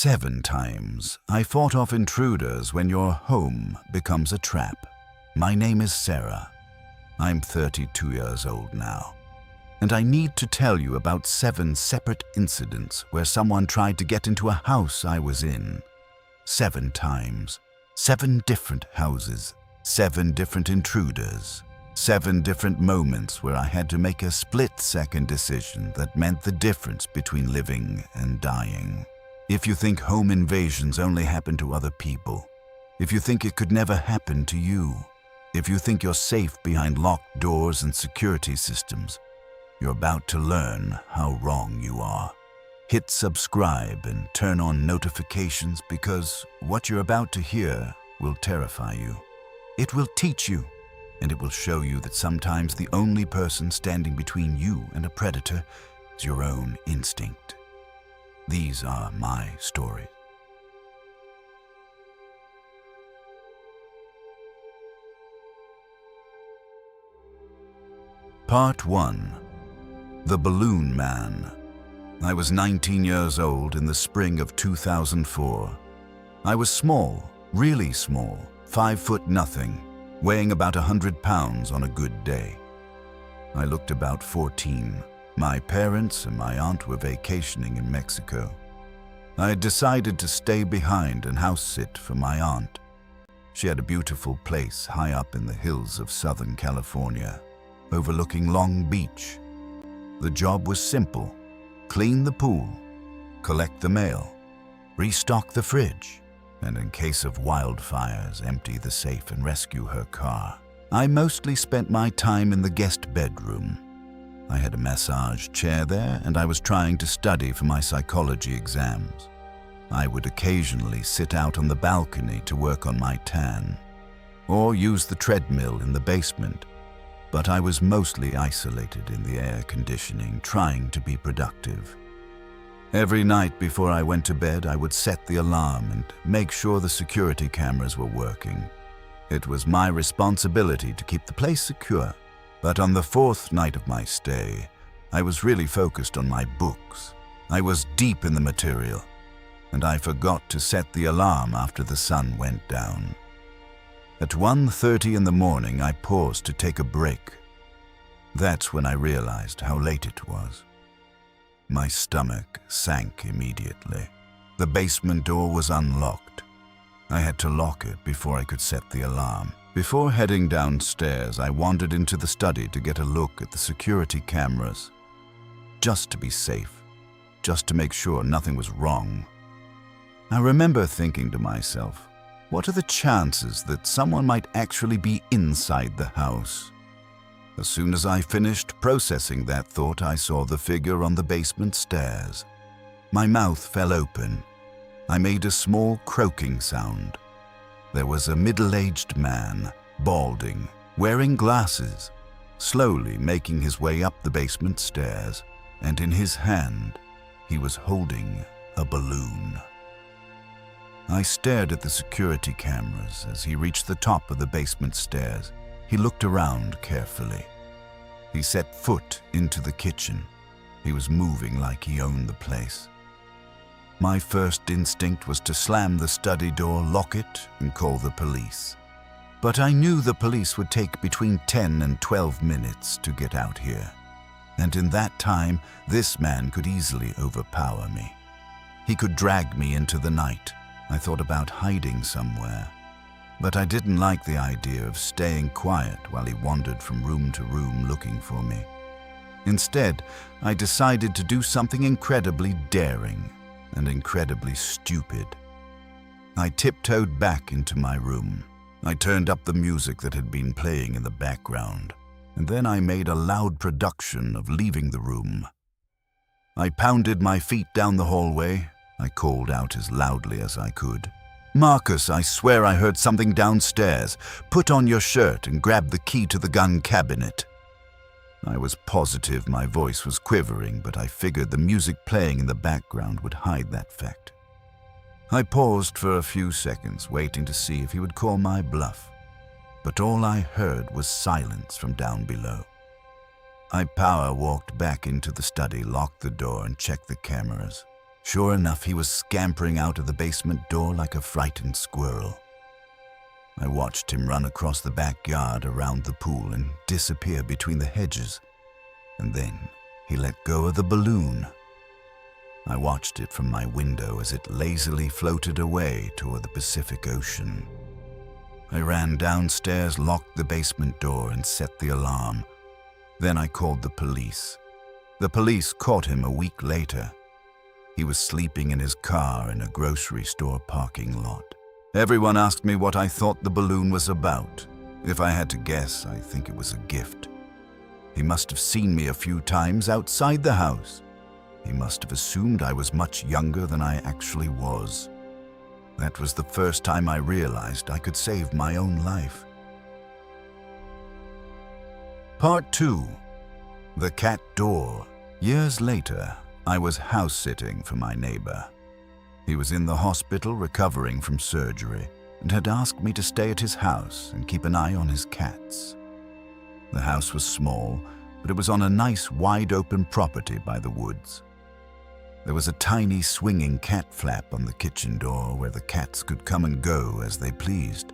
7 times I fought off intruders when your home becomes a trap. My name is Sarah. I'm 32 years old now, and I need to tell you about 7 separate incidents where someone tried to get into a house I was in. 7 times, 7 different houses, 7 different intruders, 7 different moments where I had to make a split-second decision that meant the difference between living and dying. If you think home invasions only happen to other people, if you think it could never happen to you, if you think you're safe behind locked doors and security systems, you're about to learn how wrong you are. Hit subscribe and turn on notifications because what you're about to hear will terrify you. It will teach you, and it will show you that sometimes the only person standing between you and a predator is your own instinct. These are my stories. Part 1. The Balloon Man. I was 19 years old in the spring of 2004. I was small, really small, 5 foot nothing, weighing about 100 pounds on a good day. I looked about 14. My parents and my aunt were vacationing in Mexico. I had decided to stay behind and house sit for my aunt. She had a beautiful place high up in the hills of Southern California, overlooking Long Beach. The job was simple: clean the pool, collect the mail, restock the fridge, and in case of wildfires, empty the safe and rescue her car. I mostly spent my time in the guest bedroom. I had a massage chair there, and I was trying to study for my psychology exams. I would occasionally sit out on the balcony to work on my tan, or use the treadmill in the basement, but I was mostly isolated in the air conditioning, trying to be productive. Every night before I went to bed, I would set the alarm and make sure the security cameras were working. It was my responsibility to keep the place secure. But on the 4th night of my stay, I was really focused on my books. I was deep in the material, and I forgot to set the alarm after the sun went down. At 1:30 in the morning, I paused to take a break. That's when I realized how late it was. My stomach sank immediately. The basement door was unlocked. I had to lock it before I could set the alarm. Before heading downstairs, I wandered into the study to get a look at the security cameras, just to be safe, just to make sure nothing was wrong. I remember thinking to myself, what are the chances that someone might actually be inside the house? As soon as I finished processing that thought, I saw the figure on the basement stairs. My mouth fell open. I made a small croaking sound. There was a middle-aged man, balding, wearing glasses, slowly making his way up the basement stairs, and in his hand, he was holding a balloon. I stared at the security cameras as he reached the top of the basement stairs. He looked around carefully. He set foot into the kitchen. He was moving like he owned the place. My first instinct was to slam the study door, lock it, and call the police. But I knew the police would take between 10 and 12 minutes to get out here. And in that time, this man could easily overpower me. He could drag me into the night. I thought about hiding somewhere. But I didn't like the idea of staying quiet while he wandered from room to room looking for me. Instead, I decided to do something incredibly daring and incredibly stupid. I tiptoed back into my room. I turned up the music that had been playing in the background, and then I made a loud production of leaving the room. I pounded my feet down the hallway. I called out as loudly as I could. "Marcus, I swear I heard something downstairs. Put on your shirt and grab the key to the gun cabinet." I was positive my voice was quivering, but I figured the music playing in the background would hide that fact. I paused for a few seconds, waiting to see if he would call my bluff, but all I heard was silence from down below. I power walked back into the study, locked the door, and checked the cameras. Sure enough, he was scampering out of the basement door like a frightened squirrel. I watched him run across the backyard around the pool and disappear between the hedges, and then he let go of the balloon. I watched it from my window as it lazily floated away toward the Pacific Ocean. I ran downstairs, locked the basement door, and set the alarm. Then I called the police. The police caught him a week later. He was sleeping in his car in a grocery store parking lot. Everyone asked me what I thought the balloon was about. If I had to guess, I think it was a gift. He must have seen me a few times outside the house. He must have assumed I was much younger than I actually was. That was the first time I realized I could save my own life. Part 2. The Cat Door. Years later, I was house-sitting for my neighbor. He was in the hospital recovering from surgery and had asked me to stay at his house and keep an eye on his cats. The house was small, but it was on a nice wide-open property by the woods. There was a tiny swinging cat flap on the kitchen door where the cats could come and go as they pleased.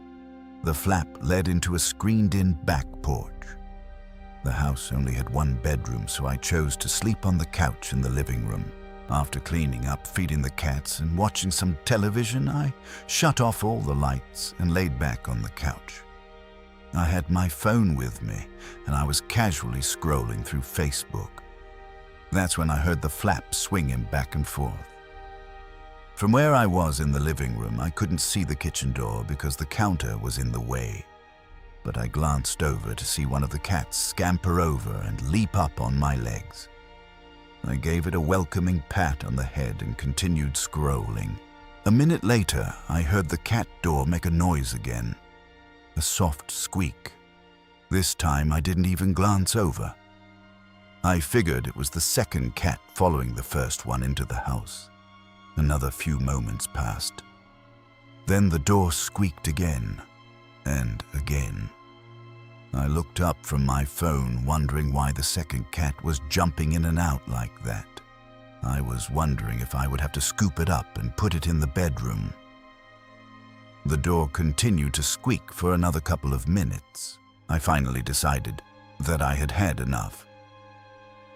The flap led into a screened-in back porch. The house only had one bedroom, so I chose to sleep on the couch in the living room. After cleaning up, feeding the cats, and watching some television, I shut off all the lights and laid back on the couch. I had my phone with me, and I was casually scrolling through Facebook. That's when I heard the flap swinging back and forth. From where I was in the living room, I couldn't see the kitchen door because the counter was in the way. But I glanced over to see one of the cats scamper over and leap up on my legs. I gave it a welcoming pat on the head and continued scrolling. A minute later, I heard the cat door make a noise again. A soft squeak. This time I didn't even glance over. I figured it was the second cat following the first one into the house. Another few moments passed. Then the door squeaked again, and again. I looked up from my phone, wondering why the second cat was jumping in and out like that. I was wondering if I would have to scoop it up and put it in the bedroom. The door continued to squeak for another couple of minutes. I finally decided that I had had enough.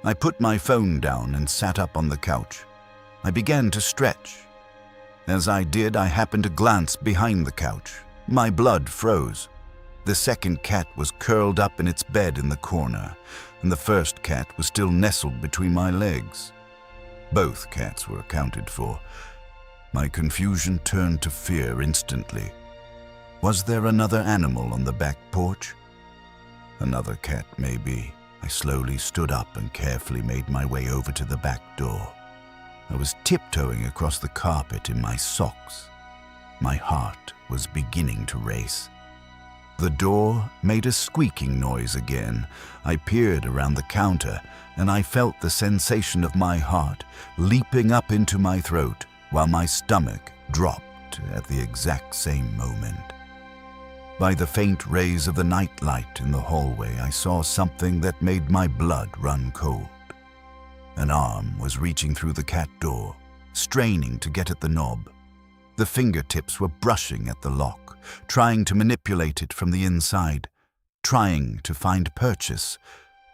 I put my phone down and sat up on the couch. I began to stretch. As I did, I happened to glance behind the couch. My blood froze. The second cat was curled up in its bed in the corner, and the first cat was still nestled between my legs. Both cats were accounted for. My confusion turned to fear instantly. Was there another animal on the back porch? Another cat, maybe. I slowly stood up and carefully made my way over to the back door. I was tiptoeing across the carpet in my socks. My heart was beginning to race. The door made a squeaking noise again. I peered around the counter, and I felt the sensation of my heart leaping up into my throat while my stomach dropped at the exact same moment. By the faint rays of the night light in the hallway, I saw something that made my blood run cold. An arm was reaching through the cat door, straining to get at the knob. The fingertips were brushing at the lock, trying to manipulate it from the inside, trying to find purchase.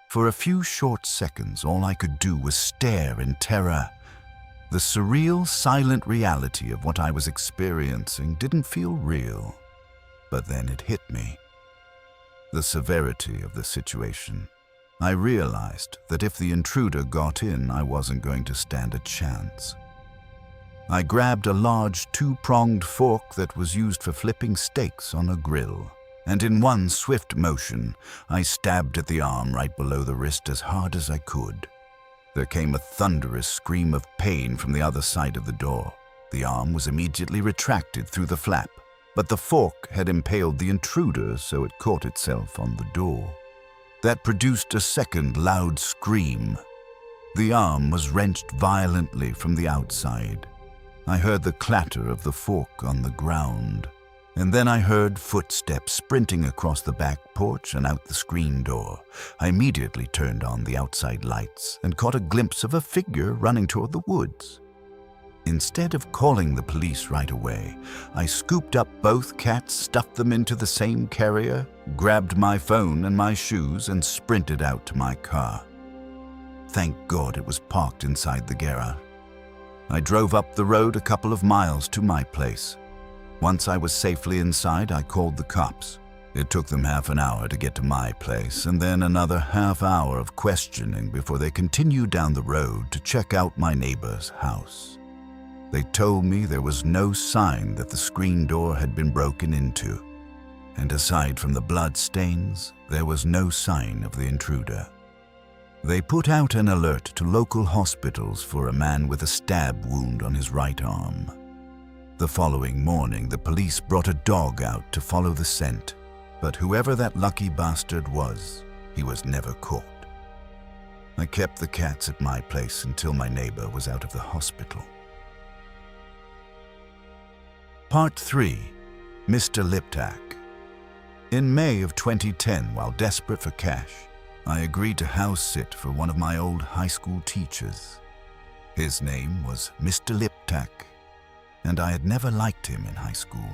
For a few short seconds, all I could do was stare in terror. The surreal, silent reality of what I was experiencing didn't feel real. But then it hit me. The severity of the situation. I realized that if the intruder got in, I wasn't going to stand a chance. I grabbed a large two-pronged fork that was used for flipping steaks on a grill, and in one swift motion, I stabbed at the arm right below the wrist as hard as I could. There came a thunderous scream of pain from the other side of the door. The arm was immediately retracted through the flap, but the fork had impaled the intruder, so it caught itself on the door. That produced a second loud scream. The arm was wrenched violently from the outside. I heard the clatter of the fork on the ground, and then I heard footsteps sprinting across the back porch and out the screen door. I immediately turned on the outside lights and caught a glimpse of a figure running toward the woods. Instead of calling the police right away, I scooped up both cats, stuffed them into the same carrier, grabbed my phone and my shoes, and sprinted out to my car. Thank God it was parked inside the garage. I drove up the road a couple of miles to my place. Once I was safely inside, I called the cops. It took them half an hour to get to my place, and then another half hour of questioning before they continued down the road to check out my neighbor's house. They told me there was no sign that the screen door had been broken into, and aside from the blood stains, there was no sign of the intruder. They put out an alert to local hospitals for a man with a stab wound on his right arm. The following morning, the police brought a dog out to follow the scent, but whoever that lucky bastard was, he was never caught. I kept the cats at my place until my neighbor was out of the hospital. Part 3. Mr. Liptak. In May of 2010, while desperate for cash, I agreed to house sit for one of my old high school teachers. His name was Mr. Liptak, and I had never liked him in high school.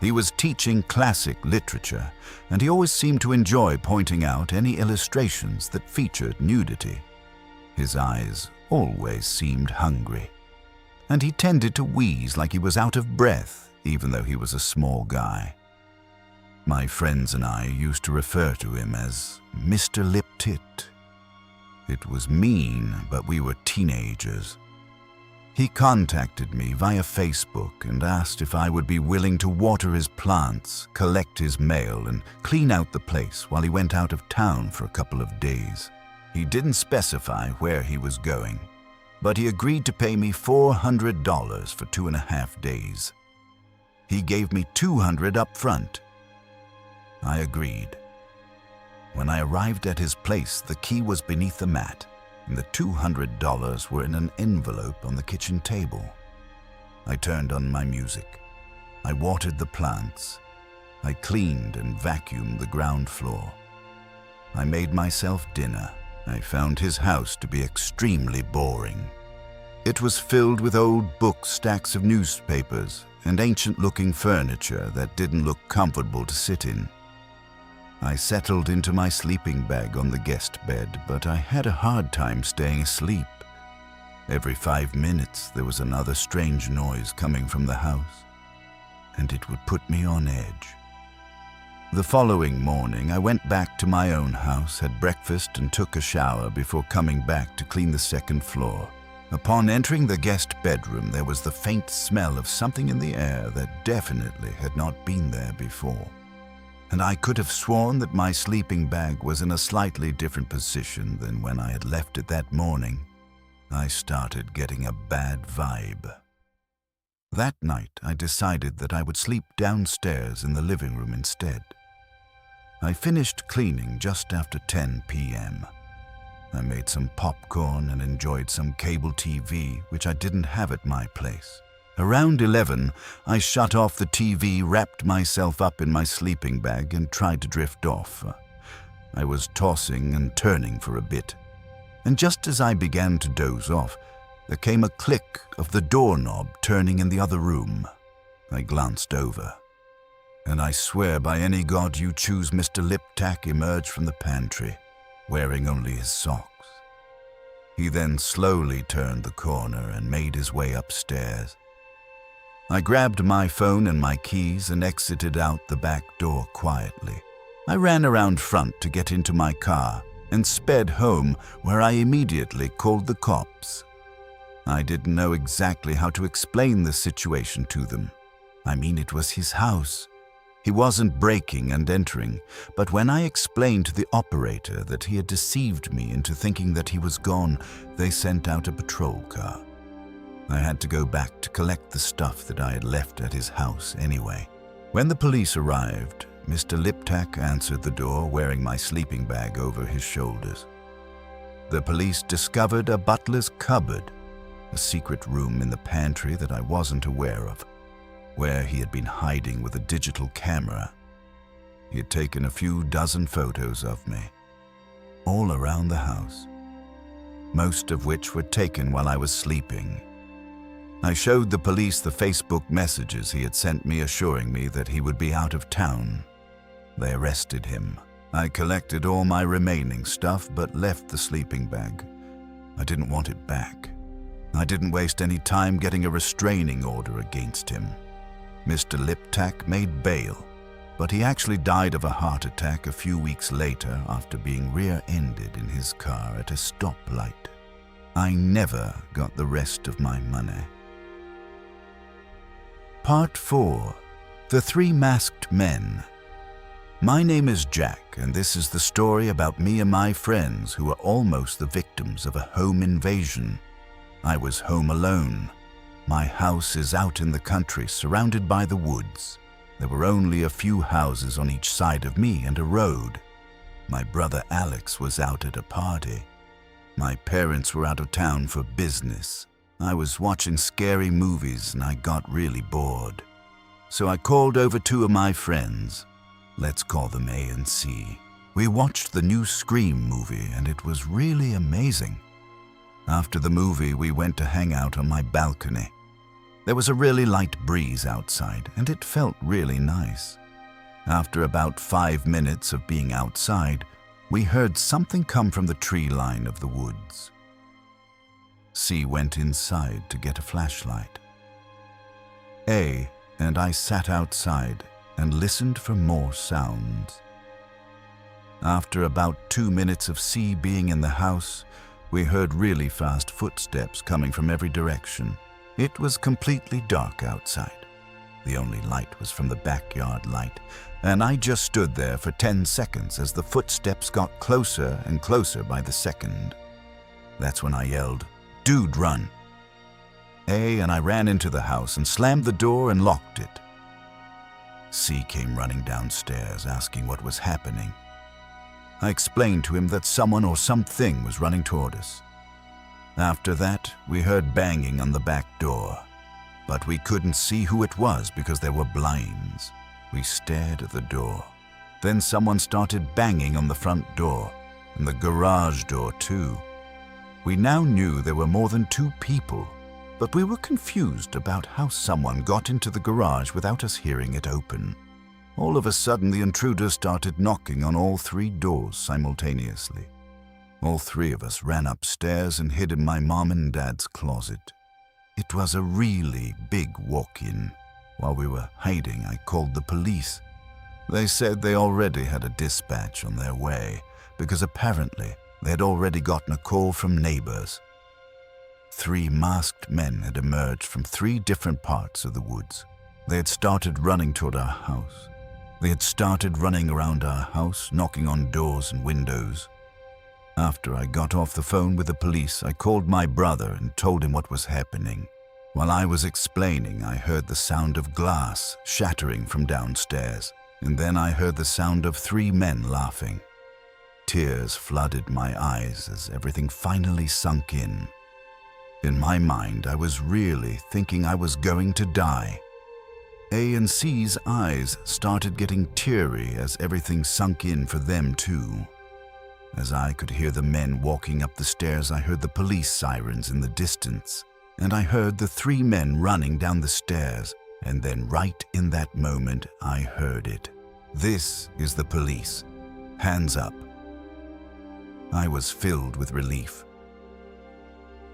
He was teaching classic literature, and he always seemed to enjoy pointing out any illustrations that featured nudity. His eyes always seemed hungry, and he tended to wheeze like he was out of breath, even though he was a small guy. My friends and I used to refer to him as Mr. Lip Tit. It was mean, but we were teenagers. He contacted me via Facebook and asked if I would be willing to water his plants, collect his mail, and clean out the place while he went out of town for a couple of days. He didn't specify where he was going, but he agreed to pay me $400 for 2.5 days. He gave me $200 up front. I agreed. When I arrived at his place, the key was beneath the mat, and the $200 were in an envelope on the kitchen table. I turned on my music. I watered the plants. I cleaned and vacuumed the ground floor. I made myself dinner. I found his house to be extremely boring. It was filled with old books, stacks of newspapers, and ancient-looking furniture that didn't look comfortable to sit in. I settled into my sleeping bag on the guest bed, but I had a hard time staying asleep. Every 5 minutes, there was another strange noise coming from the house, and it would put me on edge. The following morning, I went back to my own house, had breakfast, and took a shower before coming back to clean the second floor. Upon entering the guest bedroom, there was the faint smell of something in the air that definitely had not been there before. And I could have sworn that my sleeping bag was in a slightly different position than when I had left it that morning. I started getting a bad vibe. That night, I decided that I would sleep downstairs in the living room instead. I finished cleaning just after 10 p.m. I made some popcorn and enjoyed some cable TV, which I didn't have at my place. Around 11, I shut off the TV, wrapped myself up in my sleeping bag, and tried to drift off. I was tossing and turning for a bit, and just as I began to doze off, there came a click of the doorknob turning in the other room. I glanced over, and I swear by any god you choose, Mr. Liptak emerged from the pantry, wearing only his socks. He then slowly turned the corner and made his way upstairs. I grabbed my phone and my keys and exited out the back door quietly. I ran around front to get into my car and sped home, where I immediately called the cops. I didn't know exactly how to explain the situation to them. I mean, it was his house. He wasn't breaking and entering, but when I explained to the operator that he had deceived me into thinking that he was gone, they sent out a patrol car. I had to go back to collect the stuff that I had left at his house anyway. When the police arrived, Mr. Liptak answered the door wearing my sleeping bag over his shoulders. The police discovered a butler's cupboard, a secret room in the pantry that I wasn't aware of, where he had been hiding with a digital camera. He had taken a few dozen photos of me, all around the house, most of which were taken while I was sleeping. I showed the police the Facebook messages he had sent me assuring me that he would be out of town. They arrested him. I collected all my remaining stuff but left the sleeping bag. I didn't want it back. I didn't waste any time getting a restraining order against him. Mr. Liptak made bail, but he actually died of a heart attack a few weeks later after being rear-ended in his car at a stoplight. I never got the rest of my money. Part 4. The Three Masked Men. My name is Jack, and this is the story about me and my friends who were almost the victims of a home invasion. I was home alone. My house is out in the country, surrounded by the woods. There were only a few houses on each side of me and a road. My brother Alex was out at a party. My parents were out of town for business. I was watching scary movies and I got really bored. So I called over two of my friends. Let's call them A and C. We watched the new Scream movie and it was really amazing. After the movie, we went to hang out on my balcony. There was a really light breeze outside and it felt really nice. After about 5 minutes of being outside, we heard something come from the tree line of the woods. C went inside to get a flashlight. A and I sat outside and listened for more sounds. After about 2 minutes of C being in the house, we heard really fast footsteps coming from every direction. It was completely dark outside. The only light was from the backyard light, and I just stood there for 10 seconds as the footsteps got closer and closer by the second. That's when I yelled, "Dude, run!" A and I ran into the house and slammed the door and locked it. C came running downstairs asking what was happening. I explained to him that someone or something was running toward us. After that, we heard banging on the back door, but we couldn't see who it was because there were blinds. We stared at the door. Then someone started banging on the front door, and the garage door too. We now knew there were more than 2 people, but we were confused about how someone got into the garage without us hearing it open. All of a sudden, the intruder started knocking on all 3 doors simultaneously. All 3 of us ran upstairs and hid in my mom and dad's closet. It was a really big walk-in. While we were hiding, I called the police. They said they already had a dispatch on their way because apparently they had already gotten a call from neighbors. 3 masked men had emerged from 3 different parts of the woods. They had started running toward our house. They had started running around our house, knocking on doors and windows. After I got off the phone with the police, I called my brother and told him what was happening. While I was explaining, I heard the sound of glass shattering from downstairs, and then I heard the sound of 3 men laughing. Tears flooded my eyes as everything finally sunk in. In my mind, I was really thinking I was going to die. A and C's eyes started getting teary as everything sunk in for them too. As I could hear the men walking up the stairs, I heard the police sirens in the distance, and I heard the 3 men running down the stairs, and then right in that moment, I heard it. "This is the police. Hands up." I was filled with relief.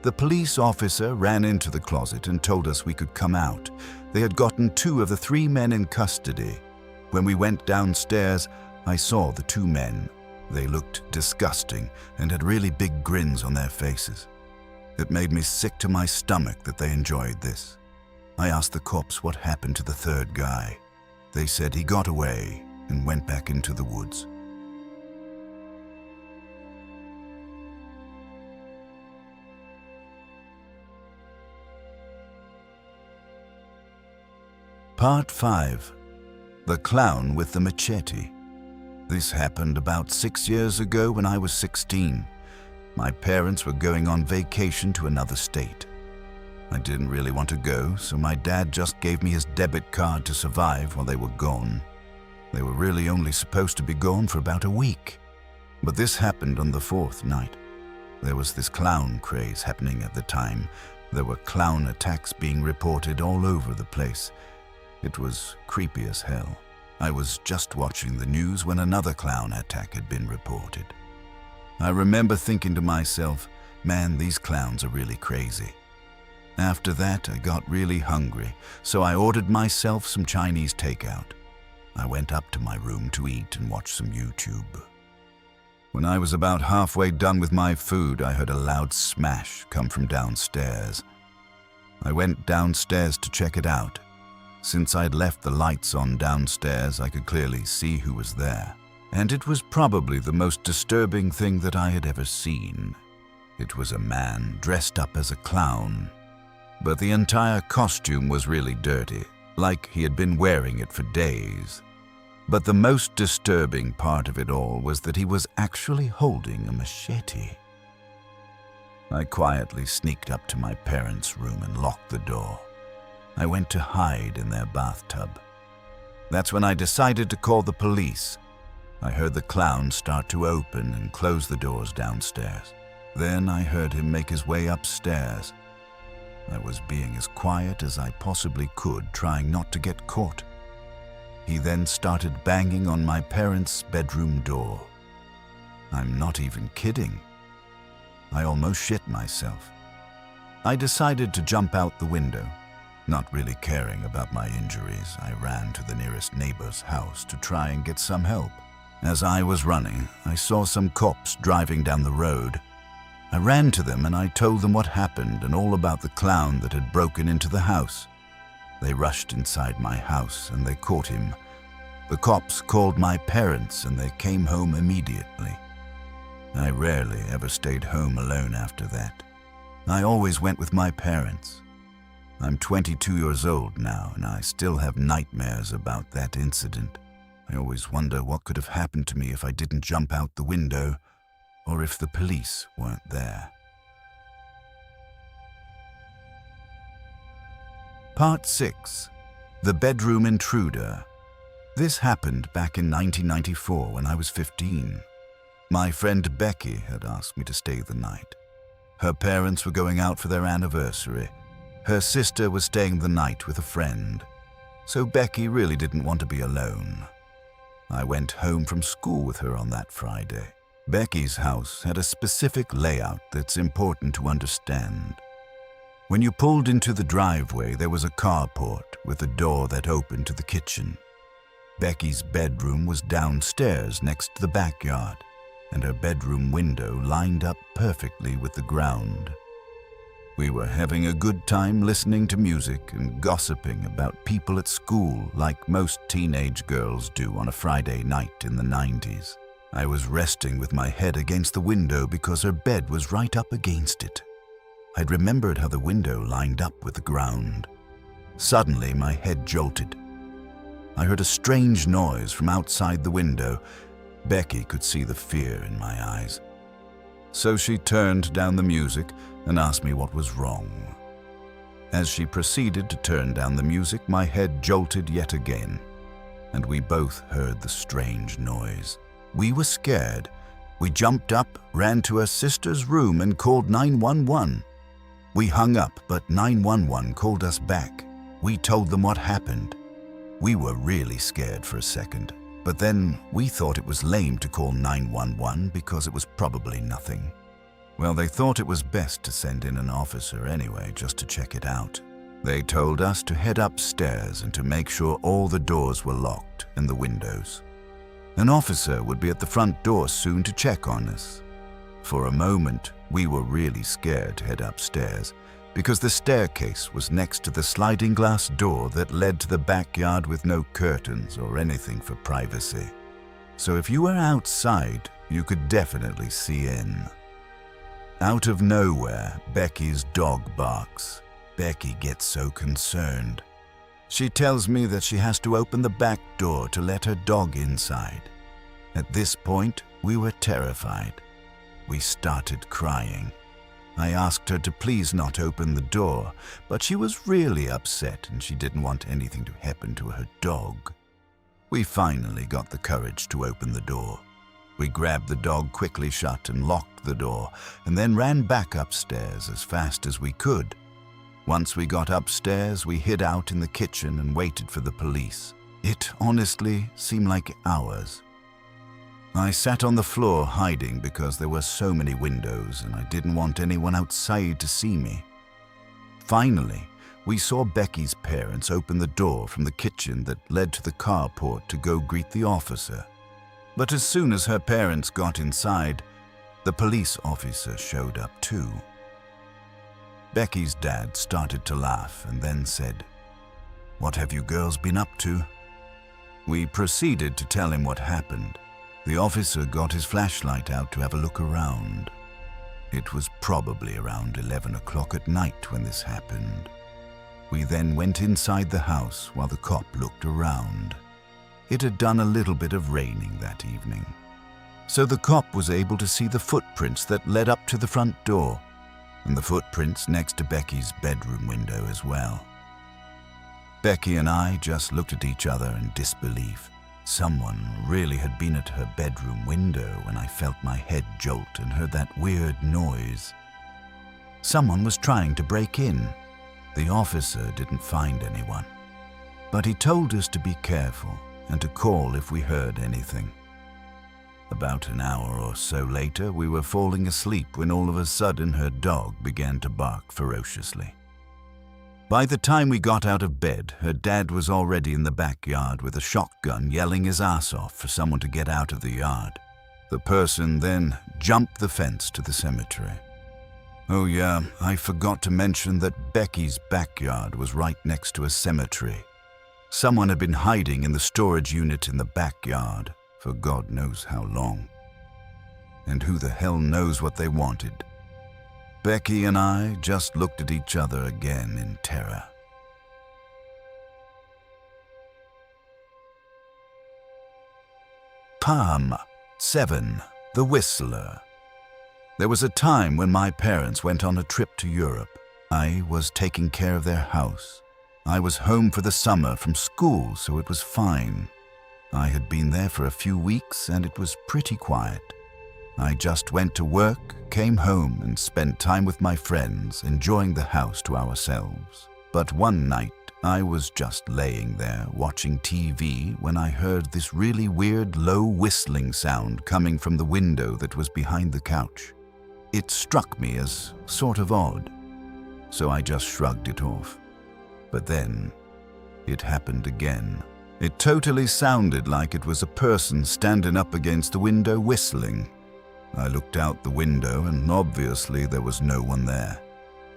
The police officer ran into the closet and told us we could come out. They had gotten 2 of the 3 men in custody. When we went downstairs, I saw the 2 men. They looked disgusting and had really big grins on their faces. It made me sick to my stomach that they enjoyed this. I asked the cops what happened to the 3rd guy. They said he got away and went back into the woods. Part 5. The Clown with the Machete. This happened about 6 years ago when I was 16. My parents were going on vacation to another state. I didn't really want to go, so my dad just gave me his debit card to survive while they were gone. They were really only supposed to be gone for about a week. But this happened on the 4th night. There was this clown craze happening at the time. There were clown attacks being reported all over the place. It was creepy as hell. I was just watching the news when another clown attack had been reported. I remember thinking to myself, man, these clowns are really crazy. After that, I got really hungry, so I ordered myself some Chinese takeout. I went up to my room to eat and watch some YouTube. When I was about halfway done with my food, I heard a loud smash come from downstairs. I went downstairs to check it out. Since I'd left the lights on downstairs, I could clearly see who was there. And it was probably the most disturbing thing that I had ever seen. It was a man dressed up as a clown. But the entire costume was really dirty, like he had been wearing it for days. But the most disturbing part of it all was that he was actually holding a machete. I quietly sneaked up to my parents' room and locked the door. I went to hide in their bathtub. That's when I decided to call the police. I heard the clown start to open and close the doors downstairs. Then I heard him make his way upstairs. I was being as quiet as I possibly could, trying not to get caught. He then started banging on my parents' bedroom door. I'm not even kidding. I almost shit myself. I decided to jump out the window. Not really caring about my injuries, I ran to the nearest neighbor's house to try and get some help. As I was running, I saw some cops driving down the road. I ran to them and I told them what happened and all about the clown that had broken into the house. They rushed inside my house and they caught him. The cops called my parents and they came home immediately. I rarely ever stayed home alone after that. I always went with my parents. I'm 22 years old now and I still have nightmares about that incident. I always wonder what could have happened to me if I didn't jump out the window, or if the police weren't there. Part 6. The Bedroom Intruder. This happened back in 1994 when I was 15. My friend Becky had asked me to stay the night. Her parents were going out for their anniversary. Her sister was staying the night with a friend. So Becky really didn't want to be alone. I went home from school with her on that Friday. Becky's house had a specific layout that's important to understand. When you pulled into the driveway, there was a carport with a door that opened to the kitchen. Becky's bedroom was downstairs next to the backyard, and her bedroom window lined up perfectly with the ground. We were having a good time listening to music and gossiping about people at school like most teenage girls do on a Friday night in the 90s. I was resting with my head against the window because her bed was right up against it. I'd remembered how the window lined up with the ground. Suddenly, my head jolted. I heard a strange noise from outside the window. Becky could see the fear in my eyes. So she turned down the music and asked me what was wrong. As she proceeded to turn down the music, my head jolted yet again, and we both heard the strange noise. We were scared. We jumped up, ran to her sister's room and called 911. We hung up, but 911 called us back. We told them what happened. We were really scared for a second, but then we thought it was lame to call 911 because it was probably nothing. Well, they thought it was best to send in an officer anyway, just to check it out. They told us to head upstairs and to make sure all the doors were locked and the windows. An officer would be at the front door soon to check on us. For a moment, we were really scared to head upstairs because the staircase was next to the sliding glass door that led to the backyard with no curtains or anything for privacy. So if you were outside, you could definitely see in. Out of nowhere, Becky's dog barks. Becky gets so concerned. She tells me that she has to open the back door to let her dog inside. At this point, we were terrified. We started crying. I asked her to please not open the door, but she was really upset and she didn't want anything to happen to her dog. We finally got the courage to open the door. We grabbed the dog quickly shut and locked the door, and then ran back upstairs as fast as we could. Once we got upstairs, we hid out in the kitchen and waited for the police. It honestly seemed like hours. I sat on the floor hiding because there were so many windows and I didn't want anyone outside to see me. Finally, we saw Becky's parents open the door from the kitchen that led to the carport to go greet the officer. But as soon as her parents got inside, the police officer showed up too. Becky's dad started to laugh and then said, "What have you girls been up to?" We proceeded to tell him what happened. The officer got his flashlight out to have a look around. It was probably around 11 o'clock at night when this happened. We then went inside the house while the cop looked around. It had done a little bit of raining that evening, so the cop was able to see the footprints that led up to the front door, and the footprints next to Becky's bedroom window as well. Becky and I just looked at each other in disbelief. Someone really had been at her bedroom window when I felt my head jolt and heard that weird noise. Someone was trying to break in. The officer didn't find anyone, but he told us to be careful and to call if we heard anything. About an hour or so later, we were falling asleep when all of a sudden her dog began to bark ferociously. By the time we got out of bed, her dad was already in the backyard with a shotgun yelling his ass off for someone to get out of the yard. The person then jumped the fence to the cemetery. Oh yeah, I forgot to mention that Becky's backyard was right next to a cemetery. Someone had been hiding in the storage unit in the backyard for God knows how long. And who the hell knows what they wanted. Becky and I just looked at each other again in terror. Palm 7. The Whistler. There was a time when my parents went on a trip to Europe. I was taking care of their house. I was home for the summer from school, so it was fine. I had been there for a few weeks and it was pretty quiet. I just went to work, came home and spent time with my friends, enjoying the house to ourselves. But one night, I was just laying there watching TV when I heard this really weird low whistling sound coming from the window that was behind the couch. It struck me as sort of odd, so I just shrugged it off. But then, it happened again. It totally sounded like it was a person standing up against the window whistling. I looked out the window and obviously there was no one there.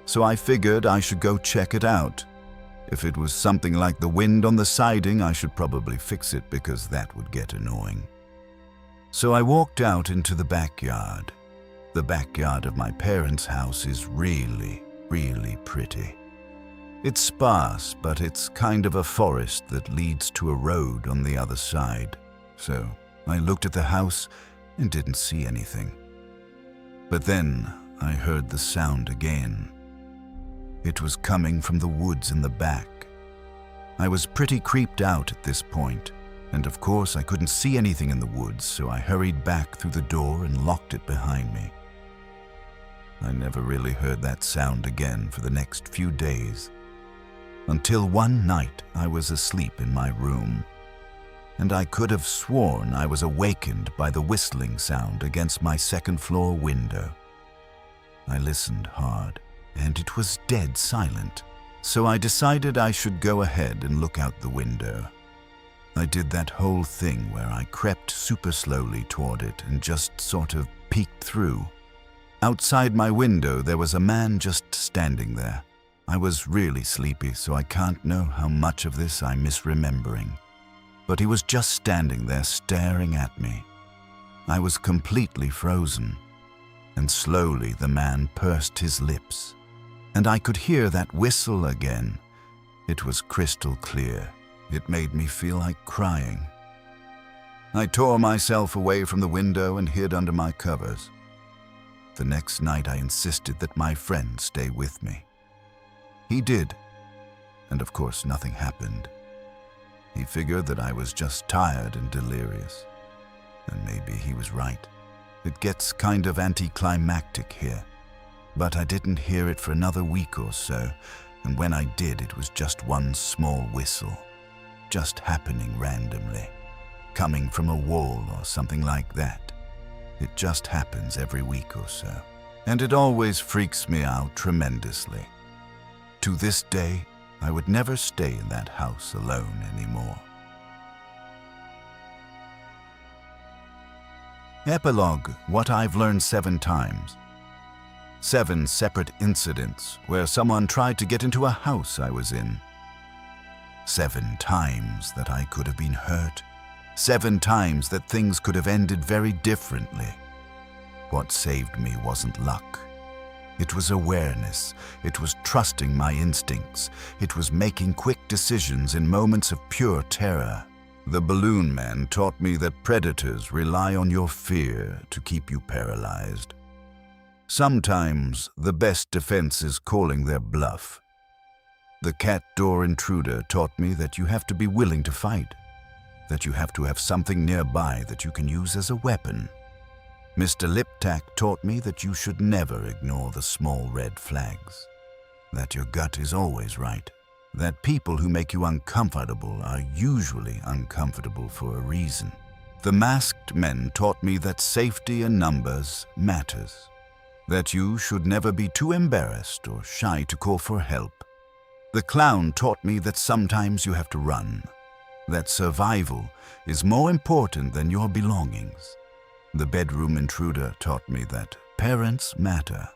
So I figured I should go check it out. If it was something like the wind on the siding, I should probably fix it because that would get annoying. So I walked out into the backyard. The backyard of my parents' house is really, really pretty. It's sparse, but it's kind of a forest that leads to a road on the other side. So I looked at the house and didn't see anything. But then I heard the sound again. It was coming from the woods in the back. I was pretty creeped out at this point, and of course I couldn't see anything in the woods, so I hurried back through the door and locked it behind me. I never really heard that sound again for the next few days, until one night I was asleep in my room, and I could have sworn I was awakened by the whistling sound against my second-floor window. I listened hard, and it was dead silent, so I decided I should go ahead and look out the window. I did that whole thing where I crept super slowly toward it and just sort of peeked through. Outside my window, there was a man just standing there. I was really sleepy, so I can't know how much of this I'm misremembering. But he was just standing there staring at me. I was completely frozen, and slowly the man pursed his lips, and I could hear that whistle again. It was crystal clear. It made me feel like crying. I tore myself away from the window and hid under my covers. The next night I insisted that my friend stay with me. He did, and of course nothing happened. He figured that I was just tired and delirious, and maybe he was right. It gets kind of anticlimactic here, but I didn't hear it for another week or so, and when I did, it was just one small whistle, just happening randomly, coming from a wall or something like that. It just happens every week or so, and it always freaks me out tremendously. To this day, I would never stay in that house alone anymore. Epilogue: What I've learned 7 times. 7 separate incidents where someone tried to get into a house I was in. 7 times that I could have been hurt. 7 times that things could have ended very differently. What saved me wasn't luck. It was awareness. It was trusting my instincts. It was making quick decisions in moments of pure terror. The balloon man taught me that predators rely on your fear to keep you paralyzed. Sometimes the best defense is calling their bluff. The cat door intruder taught me that you have to be willing to fight, that you have to have something nearby that you can use as a weapon. Mr. Liptack taught me that you should never ignore the small red flags, that your gut is always right, that people who make you uncomfortable are usually uncomfortable for a reason. The masked men taught me that safety in numbers matters, that you should never be too embarrassed or shy to call for help. The clown taught me that sometimes you have to run, that survival is more important than your belongings. The bedroom intruder taught me that parents matter,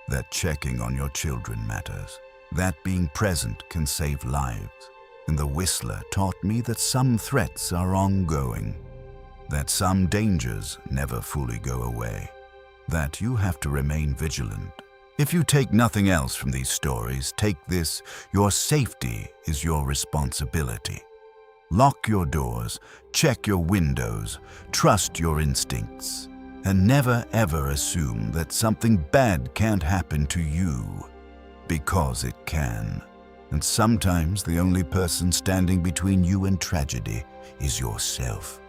that checking on your children matters, that being present can save lives. And the whistler taught me that some threats are ongoing, that some dangers never fully go away, that you have to remain vigilant. If you take nothing else from these stories, take this: your safety is your responsibility. Lock your doors, check your windows, trust your instincts, and never ever assume that something bad can't happen to you, because it can. And sometimes the only person standing between you and tragedy is yourself.